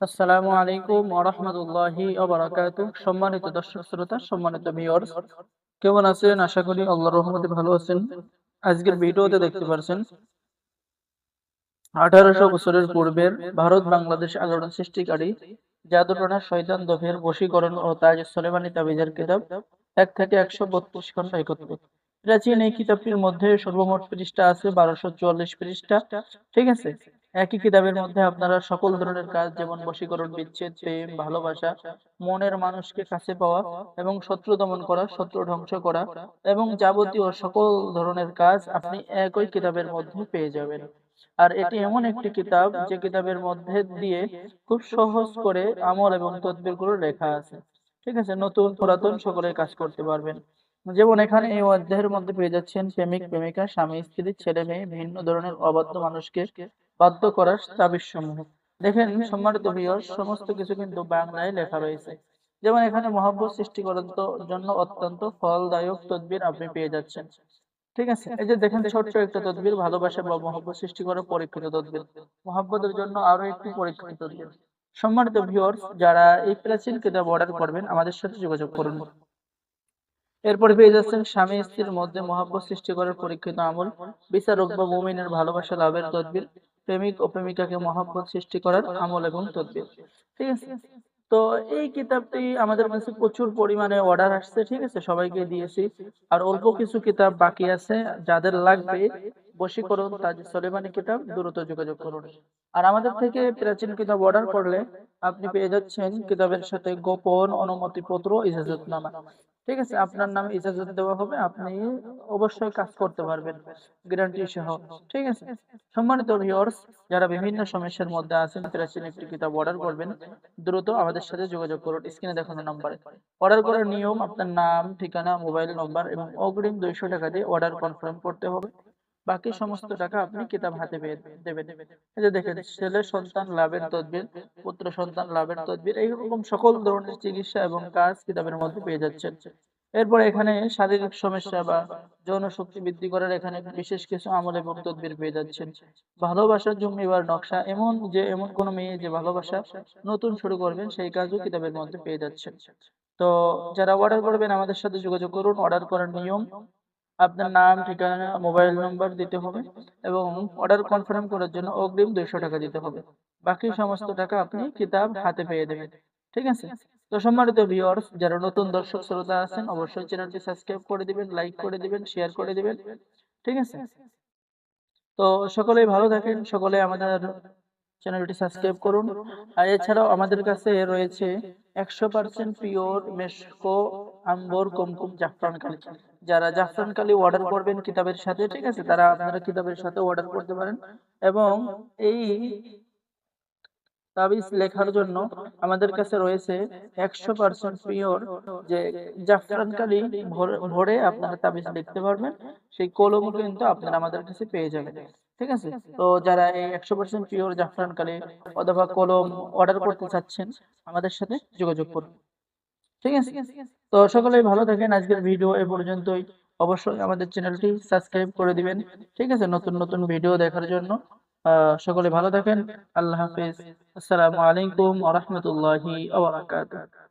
আসসালামু আলাইকুম ওয়া রাহমাতুল্লাহি ওয়া বারাকাতুহু। সম্মানিত দর্শক শ্রোতা, সম্মানিত ভিউয়ার্স, কেমন আছেন? আশা করি আল্লাহর রহমতে ভালো আছেন। আজকের ভিডিওতে দেখতে পারছেন 1800 বছরের পূর্বের ভারত বাংলাদেশ আলোড়ন সৃষ্টিকারী জাদুটোনা শয়তান দফের বশীকরণ ও তাজ সুলেমানি তাবিজের কিতাব 1 থেকে 132 খণ্ড একত্রে। প্রাচীন এই কিতাবটির মধ্যে সর্বমোট পৃষ্ঠা আছে 1244 পৃষ্ঠা। ঠিক আছে। একই কিতাবের মধ্যে আপনারা সকল ধরনের কাজ, যেমন বশীকরণ, বিচ্ছেদ, প্রেম, ভালোবাসা, মনের মানুষকে কাছে পাওয়া এবং শত্রু দমন করা, শত্রু ধ্বংস করা এবং যাবতীয় সকল ধরনের কাজ আপনি একই কিতাবের মধ্যে পেয়ে যাবেন। আর এটি এমন একটি কিতাব যে কিতাবের মধ্যে দিয়ে খুব সহজ করে আমল এবং তদবির গুলো লেখা আছে। ঠিক আছে, নতুন পুরাতন সকলের কাজ করতে পারবেন। যেমন এখানে এই অধ্যায়ের মধ্যে পেয়ে যাচ্ছেন প্রেমিক প্রেমিকা, স্বামী স্ত্রী, ছেলে মেয়ে, ভিন্ন ধরনের অবাধ্য মানুষকে বাধ্য করার তাবিজ সমূহ। দেখেন সম্মানিত ভিউয়ার্স, সমস্ত কিছু কিন্তু বাংলায় লেখা রয়েছে। যেমন এখানে মহব্বত সৃষ্টি করার জন্য অত্যন্ত ফলদায়ক তদবির আপনি পেয়ে যাচ্ছেন। ঠিক আছে, এই যে দেখেন ছোট্ট একটা তদবির, ভালোবাসা বা মহব্বত সৃষ্টি করার পরীক্ষিত তদবির, মহব্বতের জন্য আরো একটি পরীক্ষিত তদবির। সম্মানিত ভিউয়ার্স, যারা এই প্রাচীন কিতাব অর্ডার করবেন আমাদের সাথে যোগাযোগ করুন। এরপরে পেয়ে যাচ্ছেন স্বামী স্ত্রীর মধ্যে মহব্বত সৃষ্টি করার পরীক্ষিত আমল, বিচারক বা মুমিনের ভালোবাসা লাভের তদবির, প্রেমিক ও প্রেমিকাকে মহব্বত সৃষ্টি করার আমল এবং তদবির। ঠিক আছে। তো এই কিতাবটি আমাদের কাছে প্রচুর পরিমাণে অর্ডার আসছে। ঠিক আছে, সবাইকে দিয়েছি। আর অল্প কিছু কিতাব বাকি আছে, যাদের লাগবে বশীকরণ তাজ সুলেমানি কিতাব, দ্রুত যোগাযোগ করুন। আর আমাদের থেকে প্রাচীন কিতাব অর্ডার করলে আপনি পেয়ে যাচ্ছেন কিতাবের সাথে গোপন অনুমতিপত্র, ইজাজতনামা। ঠিক আছে, আপনার নামে ইজাজত দেওয়া হবে, আপনি অবশ্যই কাজ করতে পারবেন গ্যারান্টি সহ। ঠিক আছে। সম্মানিত ভিউয়ার্স, যারা বিভিন্ন সমস্যার মধ্যে আছেন, প্রাচীন একটি কিতাব অর্ডার করবেন, দ্রুত আমাদের সাথে যোগাযোগ করুন স্ক্রিনে দেখানো নম্বরে। অর্ডার করার নিয়ম: আপনার নাম, ঠিকানা, মোবাইল নম্বর এবং অগ্রিম 200 টাকা দিয়ে অর্ডার কনফার্ম করতে হবে। বাকি সমস্ত টাকা আপনি কিতাব হাতে পেয়ে দেবেন। এই যে দেখেন, ছেলে সন্তান লাভের তদবির, পুত্র সন্তান লাভের তদবির, এইরকম সকল ধরনের চিকিৎসা এবং কাজ কিতাবের মধ্যে পেয়ে যাচ্ছেন। এরপর এখানে শারীরিক সমস্যা বা যৌন শক্তি বৃদ্ধি করার এখানে বিশেষ কিছু আমল এবং তদবির পেয়ে যাচ্ছেন। ভালোবাসার জন্মিবার নকশা, এমন কোন মেয়ে যে ভালোবাসা নতুন শুরু করবেন, সেই কাজও কিতাবের মধ্যে পেয়ে যাচ্ছেন। তো যারা অর্ডার করবেন আমাদের সাথে যোগাযোগ করুন। অর্ডার করার নিয়ম: আপনার নাম, ঠিকানা, মোবাইল নম্বর দিতে হবে এবং অর্ডার কনফার্ম করার জন্য অগ্রিম 200 টাকা দিতে হবে। বাকি সমস্ত টাকা আপনি কিতাব হাতে পেয়ে দেবেন। ঠিক আছে। তো সম্মানিত ভিউয়ার্স, যারা নতুন দর্শক শ্রোতা আছেন, অবশ্যই চ্যানেলটি সাবস্ক্রাইব করে দিবেন, লাইক করে দিবেন, শেয়ার করে দিবেন। ঠিক আছে। তো সকলেই ভালো থাকেন, সকলে আমাদের চ্যানেলটি সাবস্ক্রাইব করুন। আর এছাড়াও আমাদের কাছে রয়েছে 100% পিওর মেশকো আম্বর কুমকুম জাফরান কালি। যারা জাফরান কালি অর্ডার করবেন কিতাবের সাথে, ঠিক আছে, তারা আপনারা কিতাবের সাথে অর্ডার করতে পারেন। এবং এই তাবিজ লেখার জন্য আমাদের কাছে রয়েছে 100% পিওর যে জাফরান কালি ভরে আপনারা তাবিজ লিখতে পারবেন। সেই কলম কিন্তু আপনারা আমাদের কাছে পেয়ে যাবেন। ঠিক আছে। তো যারা এই 100% পিওর জাফরান কালি অথবা কলম অর্ডার করতে চাচ্ছেন, আমাদের সাথে যোগাযোগ করুন। ঠিক আছে। তো সকলেই ভালো থাকেন। আজকের ভিডিও এ পর্যন্তই। অবশ্যই আমাদের চ্যানেলটি সাবস্ক্রাইব করে দিবেন। ঠিক আছে, নতুন নতুন ভিডিও দেখার জন্য। সকলে ভালো থাকেন। আল্লাহ হাফেজ। আসসালামু আলাইকুম ওয়া রাহমাতুল্লাহি ওয়া বারাকাতুহু।